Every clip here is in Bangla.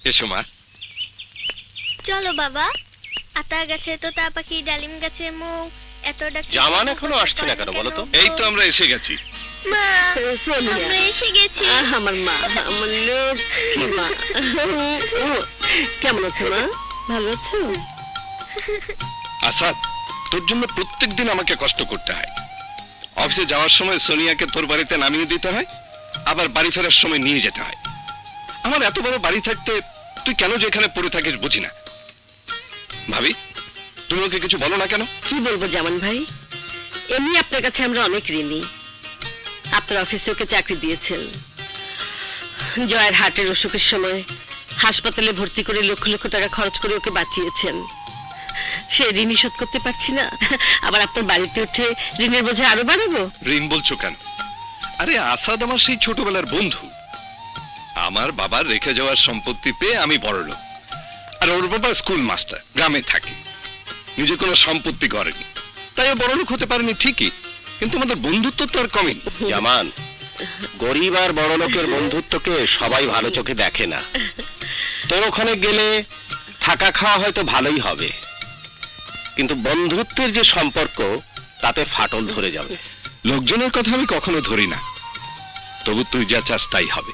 এসো মা। চলো বাবা, আতা গাছে তোতা পাখি, ডালিম গাছে মৌ, এত ডাক। জামান এখনো আসছে না কেন বলো তো? এই তো আমরা এসে গেছি। মা, আমরা এসে গেছি। আমার মা, আমার লক্ষ্মী মা। কেমন আছো মা? ভালো আছো? আসাদ, তোর জন্য প্রত্যেকদিন আমাকে কষ্ট করতে হয়। অফিসে যাওয়ার সময় সোনিয়াকে তোর বাড়িতে নামিয়ে দিতে হয়, আবার বাড়ি ফেরার সময় নিয়ে যেতে হয়। আমার এত বড় বাড়ি থাকতে তুই কেন যে এখানে পড়ে থাকিস বুঝি না। ভাবি, তুমি ওকে কিছু বলো না কেন? কি বলবো জামান ভাই, এমনি আপনার কাছে আমরা অনেক ঋণী। আপনার অফিসে ওকে চাকরি দিয়েছেন, জয়ের হার্টের অসুখের সময় হাসপাতালে ভর্তি করে লক্ষ লক্ষ টাকা খরচ করে ওকে বাঁচিয়েছেন। সে ঋণই শোধ করতে পারছি না, আবার আপনার বাড়িতে উঠে ঋণের বোঝা আরো বাড়াবো? ঋণ বলছো কেন? আরে আসাদ আমার সেই ছোটবেলার বন্ধু। আমার বাবার রেখে যাওয়ার সম্পত্তি পেয়ে আমি বড়লোক, আর ওর বাবা স্কুল মাস্টার, গ্রামে থাকে, নিজে কোনো সম্পত্তি করেনি, তাই ও বড়লোক হতে পারেনি ঠিকই, কিন্তু আমাদের বন্ধুত্ব তো আর কমেনি। জামান, গরিব আর বড় লোকের বন্ধুত্বকে সবাই ভালো চোখে দেখে না। তোর ওখানে গেলে থাকা খাওয়া হয়তো ভালোই হবে, কিন্তু বন্ধুত্বের যে সম্পর্ক তাতে ফাটল ধরে যাবে। লোকজনের কথা আমি কখনো ধরি না, তবু তুই যা চাস তাই হবে।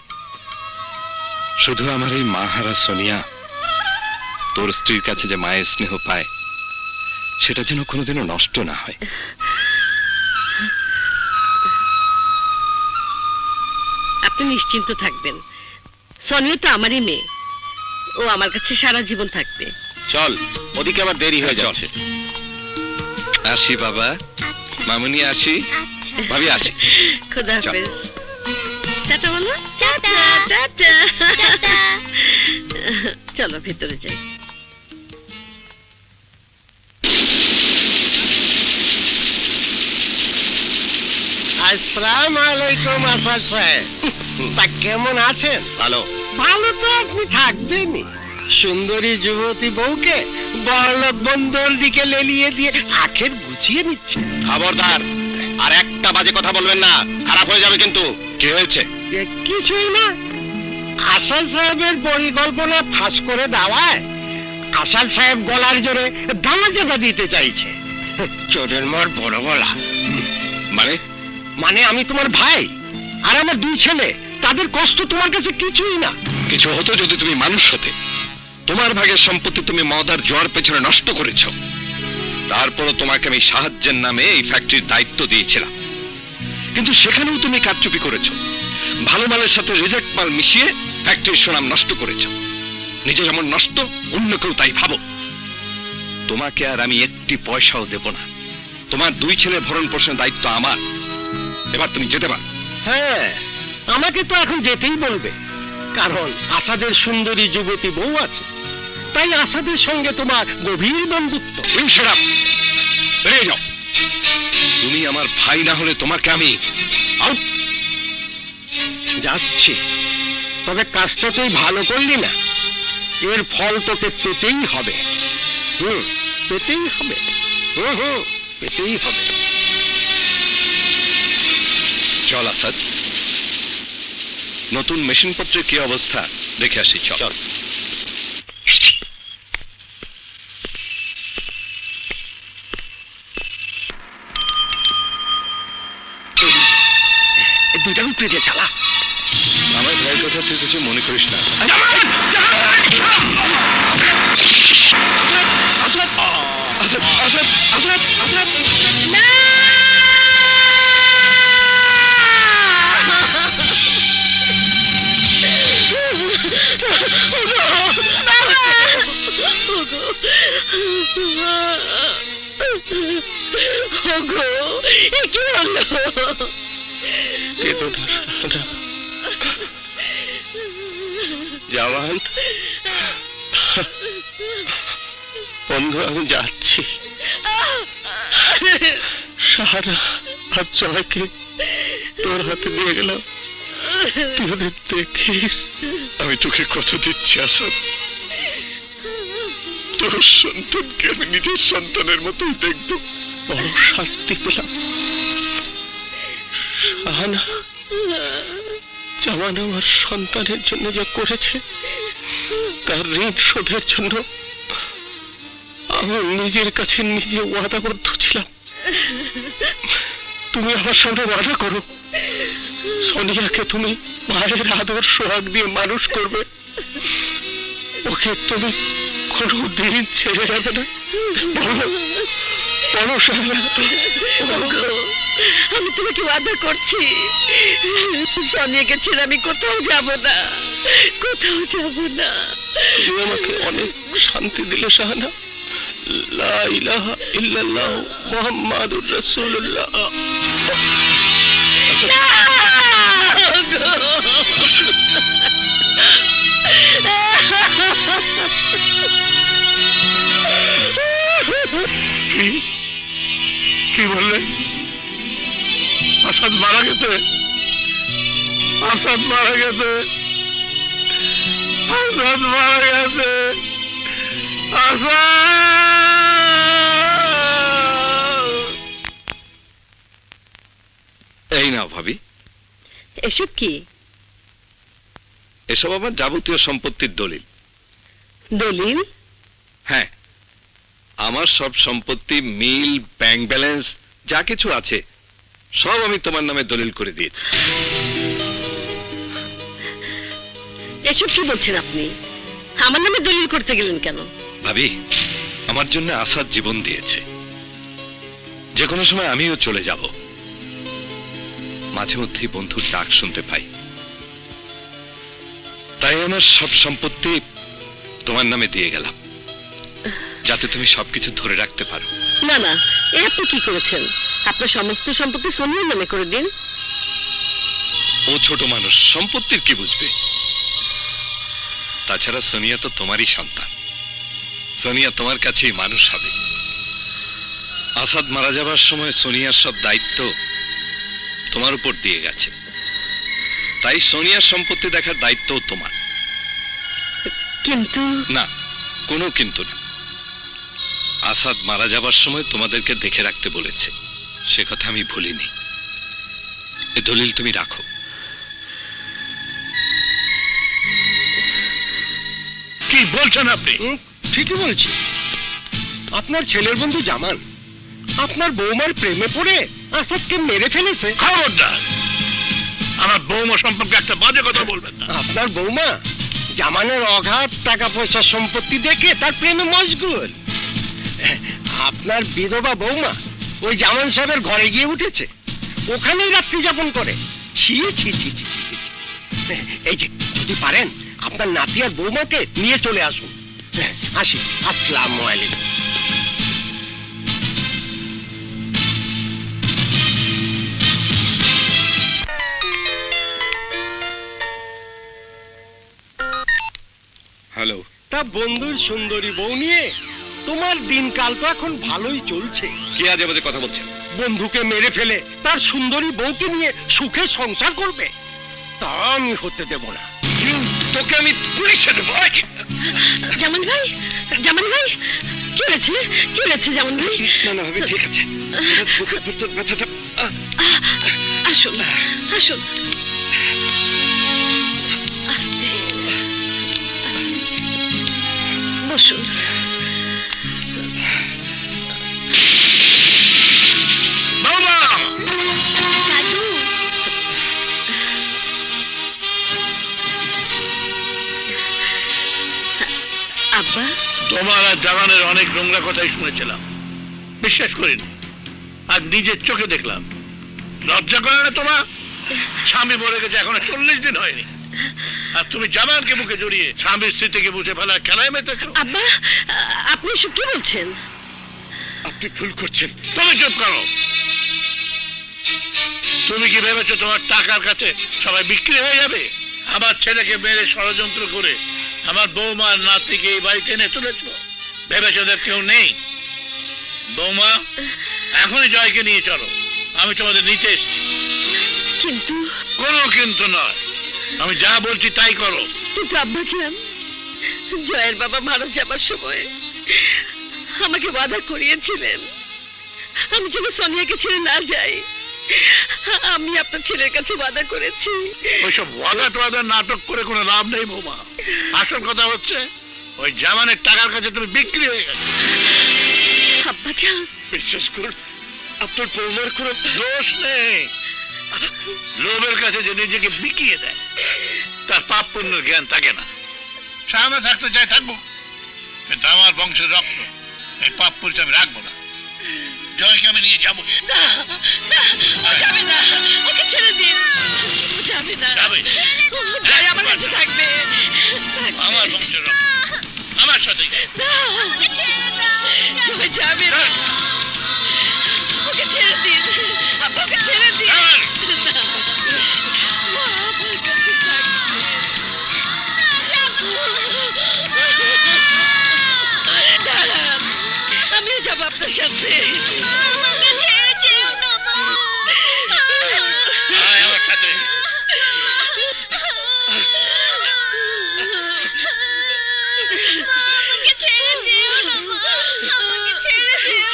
শুধু আমার এই মাহারা সোনিয়া তোর স্ত্রীর কাছে যে মায়ের স্নেহ পায়, সেটা যেন কোনোদিনও নষ্ট না হয়। আপনি নিশ্চিন্ত থাকবেন, সোনিয়া তো আমারই মেয়ে, ও আমার কাছে সারা জীবন থাকবে। চল, ওদিকে আবার দেরি হয়ে যাচ্ছে। আসি বাবা, মামুনি আসি, ভাবি আসি। খোদা হাফেজ। টাটা বলো। টাটা। টাটা। টাটা। চলো ভিতরে যাই। আসসালামু আলাইকুম আসাদ সাহেব। তা কেমন আছেন? ভালো। ভালো তো আপনি থাকবেনই, সুন্দরী যুবতী বউকে বড়লোক বন্ধুর দিকে লেলিয়ে দিয়ে আখের গুছিয়ে নিচ্ছে। খবরদার, আর একটা বাজে কথা বলবেন না, খারাপ হয়ে যাবে কিন্তু। কি হয়েছে? কিছুই না, আসাদ সাহেবের পরিকল্পনা ফাঁস করে দেওয়ায় আসাদ সাহেব গলার জোরে দামা চাপা দিতে চাইছে। চোরের মার বড় গলা। মানে? মানে আমি তোমার ভাই, আর আমার দুই ছেলে, তাদের কষ্ট তোমার কাছে কিছুই না। কিছু হতো যদি তুমি মানুষ হতে। তোমার ভাগের সম্পত্তি তুমি মদ আর জোয়ার পেছনে নষ্ট করেছ, তারপরও তোমাকে আমি সাহায্যের নামে এই ফ্যাক্টরির দায়িত্ব দিয়েছিলাম, কিন্তু সেখানেও তুমি কারচুপি করেছ। ভালো মালের সাথে রিজেক্ট মাল মিশিয়ে ফ্যাক্টরির সুনাম নষ্ট করেছ। নিজে যেমন নষ্ট, অন্য কেউ তাই ভাবো। তোমাকে আর আমি একটি পয়সাও দেব না। তোমার দুই ছেলে ভরণ পোষণের দায়িত্ব আমার। এবার তুমি যেতে পারো। হ্যাঁ, আমাকে তো এখন যেতেই বলবে, কারণ আসাদের সুন্দরী যুবতী বউ আছে, তাই আসাদের সঙ্গে তোমার গভীর বন্ধুত্ব। বেরিয়ে যাও। তুমি আমার ভাই না হলে তোমাকে আমি আউট। যাচ্ছি, তবে কাজটা তুই ভালো করলি না, এর ফল তোকে পেতেই হবে। পেতেই হবে। পেতেই হবে। চল আসাদ, নতুন মেশিনপত্রের কি অবস্থা দেখে আসি। চল। দুইটা উপরে দিয়ে চালা। আমার ভাইয়ের কথা তুই কিছু মনে করিস না। আসাদ, আসাদ, আসাদ, আসাদ, আসাদ, না! জামান, বন্ধু আমি যাচ্ছি। সাহারা আর জয়কে তোর হাতে দিয়ে গেলাম, তুই ওদের দেখিস। আমি তোকে কথা দিচ্ছি আসাদ, তোর সন্তানকে আমি নিজের সন্তানের মতোই দেখব। বড় শান্তি পেলাম। শাহানা, জামান আমার সন্তানের জন্য যা করেছে তার ঋণ শোধের জন্য আমি নিজের কাছে নিজে ওয়াদাবদ্ধ ছিলাম। তুমি আমার সামনে ওয়াদা করো, সোনিয়াকে তুমি মায়ের আদর সোহাগ দিয়ে মানুষ করবে, ওকে তুমি কোনোদিন ছেড়ে যাবে না। বলো বলো সোনিয়া। আমি তোমাকে ওয়াদা করছি, সোনিয়াকে ছেড়ে আমি কোথাও যাব না, কোথাও যাব না। তুমি আমাকে অনেক শান্তি দিলে শাহানা। লা ইলাহা ইল্লাল্লাহ মুহাম্মাদুর রাসূলুল্লাহ। কি বললেন? আসাদ মারা গেছে? আসাদ মারা গেছে? আসাদ মারা গেছে? এই নাও ভাবি। এসব কি? এসব আমার যাবতীয় সম্পত্তির দলিল। দলিল? হ্যাঁ, আমার সব সম্পত্তি, মিল, ব্যাংক ব্যালেন্স যা কিছু আছে সব আমি তোমার নামে দলিল করে দিয়েছি। এসব কি বলছেন আপনি? আমার নামে দলিল করতে গেলেন কেন? ভাবি, আমার জন্য আসাদ জীবন দিয়েছে, যে কোনো সময় আমিও চলে যাব। মাঝে মধ্যেই বন্ধুর ডাক শুনতে পাই, তাই আমার সব সম্পত্তি তোমার নামে দিয়ে গেলাম, যাতে তুমি সবকিছু ধরে রাখতে পারো। না না, এ আপনি কি করেছেন? আপনার সমস্ত সম্পত্তি সোনিয়ার নামে করে দিন। ও ছোট মানুষ, সম্পত্তির কি বুঝবে? তাছাড়া সোনিয়া তো তোমারই সন্তান, সোনিয়া তোমার কাছেই মানুষ হবে। আসাদ মারা যাবার সময় সোনিয়ার সব দায়িত্ব তোমার উপর দিয়ে গেছে, তাই সোনিয়ার সম্পত্তি দেখার দায়িত্বও তোমার। কিন্তু না, কোনো কিন্তু না। আসাদ মারা যাবার সময় তোমাদেরকে দেখে রাখতে বলেছে, সে কথা আমি ভুলিনি। এ দলিল তুমি রাখো। কি বলছেন আপনি? ঠিকই বলছি। আপনার ছেলের বন্ধু জামান আপনার বৌমার প্রেমে পড়ে আসাদকে মেরে ফেলেছে। খবরদার, আমার বৌমা সম্পর্কে একটা বাজে কথা বলবেন না। আপনার বৌমা জামানের অগাধ টাকা পয়সা সম্পত্তি দেখে তার প্রেমে মশগুল। আপনার বিধবা বৌমা ওই জামান সাহেবের ঘরে গিয়ে উঠেছে, ওখানেই রাত্রি যাপন করে। ছি ছি ছি ছি ছি ছি। এই যে যদি পারেন আপনার নাতি আর বৌমাকে নিয়ে চলে আসুন। আসি, আসসালামু আলাইকুম। হ্যালো। তা বন্ধুর সুন্দরী বউ নিয়ে তোমার দিনকাল তো এখন ভালোই চলছে। কি আজে বাজে কথা বলছেন? বন্ধুকে মেরে ফেলে তার সুন্দরী বউকে নিয়ে সুখে সংসার করবে, তা আমি হতে দেব না। তোকে আমি পুলিশে দেবো। জামান ভাই, জামান ভাই, কি হয়েছে? কি হয়েছে জামান ভাই? না না ভাবি, ঠিক আছে। বুকের ভিতর ব্যথাটা। আসুন আসুন, আস্তে বসুন। দাদু, আব্বা, তোমার আর জামানের অনেক নোংরা কথাই শুনেছিলাম, বিশ্বাস করিনি। আজ নিজের চোখে দেখলাম। লজ্জা করে না তোমার? স্বামী মরে গেছে এখনো 40 দিন হয়নি, আর তুমি জামানকে বুকে জড়িয়ে স্বামীর স্মৃতিকে বুঝে ফেলা খেলায় মেতেছো। আব্বা, আপনি এসব কি বলছেন? আপনি ভুল করছেন। তুমি চুপ করো। তুমি কি ভেবেছো তোমার টাকার কাছে সবাই বিক্রি হয়ে যাবে? আমার ছেলেকে মেরে ষড়যন্ত্র করে আমার বৌমা আর নাতিকে এই বাড়িতে এনে তুলেছো। ভেবেছো ওদের কেউ নেই? বৌমা, এখনই জয়কে নিয়ে চলো, আমি তোমাদের নিতে এসেছি। কিন্তু কোনো কিন্তু নয়, আমি যা বলছি তাই করো। কিন্তু আব্বাজান, জয়ের বাবা মারা যাবার সময় আমাকে ওয়াদা করিয়েছিলেন আমি যেন সোনিয়াকে ছেড়ে না যাই। আমি আপনার ছেলের কাছে ওয়াদা করেছি। ওইসব ওয়াদা টোয়াদা নাটক করে কোনো লাভ নেই বৌমা। আসল কথা হচ্ছে ওই জামানের টাকার কাছে তুমি বিক্রি হয়ে গেছো। আব্বাজান, বিশ্বাস করুন, আপনার বৌমার কোনো দোষ নেই। লোভের কাছে যে নিজেকে বিকিয়ে দেয় তার পাপ পুণ্যের জ্ঞান থাকে না। সামনে থাকতে চাই থাকবো, কিন্তু আমার বংশের রক্ত, এই পাপ পুণ্য আমি রাখবো না। জয়কে আমি নিয়ে যাবো। না না, ও যাবে না, ওকে ছেড়ে দিন। ও যাবে না, যাবে। জয় আমার কাছে থাকবে। আমার বংশের রক্ত আমার সাথে। না, জয় যাবে না, ওকে ছেড়ে দিন। আব্বা, ওকে ছেড়ে দিন। না, ও আমার কাছে থাকবে। দাঁড়ান, আমিও যাবো আপনার সাথে। আমার সাথে।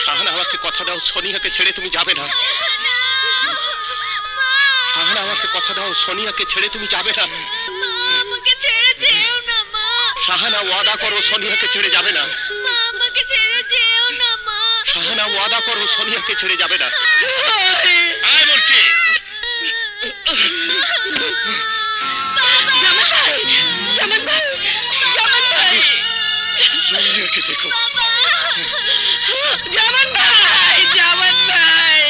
শাহানা, আমাকে কথা দাও, সোনিয়াকে ছেড়ে তুমি যাবে না। শাহানা, আমাকে কথা দাও, সোনিয়াকে ছেড়ে তুমি যাবে না। শাহানা, ওয়াদা করো, সোনিয়াকে ছেড়ে যাবে না। শাহানা, ওয়াদা করো, সোনিয়াকে ছেড়ে যাবে না। আয় বলছি। জামান ভাই, জামান ভাই, জামান ভাই, সোনিয়াকে দেখো। জামান ভাই, জামান ভাই।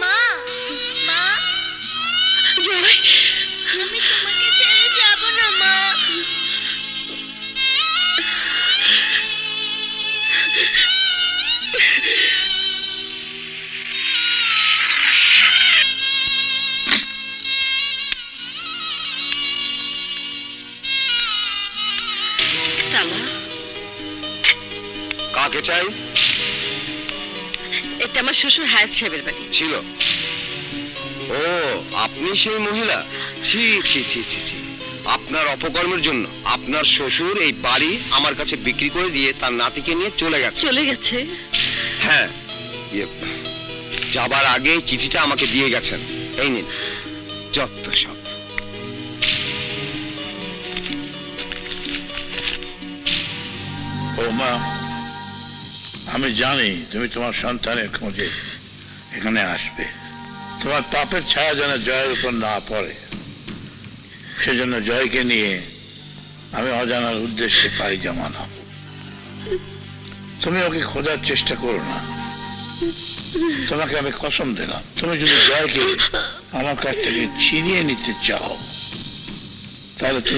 মা, মা, জয়, আমি তোমাকে ছেড়ে যাব না মা। তালা, কাকে চাই? এটা আমার শ্বশুর হায়াত সাহেবের বাড়ি। ছিল? ও, আপনি সেই মহিলা? ছি ছি ছি ছি ছি, আপনার অপকর্মের জন্য আপনার শ্বশুর এই বাড়ি আমার কাছে বিক্রি করে দিয়ে তার নাতিকে নিয়ে চলে গেছে। চলে গেছে? হ্যাঁ, যাবার আগে চিঠিটা আমাকে দিয়ে গেছেন। এই নিন, যত সব। ও মা, আমি জানি তুমি তোমার সন্তানের খোঁজে এখানে আসবে। তোমার পাপের ছায়া যেন জয়ের উপর না পড়ে, সেজন্য জয়কে নিয়ে আমি অজানার উদ্দেশ্যে পাড়ি জমালাম। তুমি ওকে খোঁজার চেষ্টা করো না। তোমাকে আমি কসম দিলাম, তুমি যদি জয়কে আমার কাছ থেকে ছিনিয়ে নিতে চাও তাহলে তুমি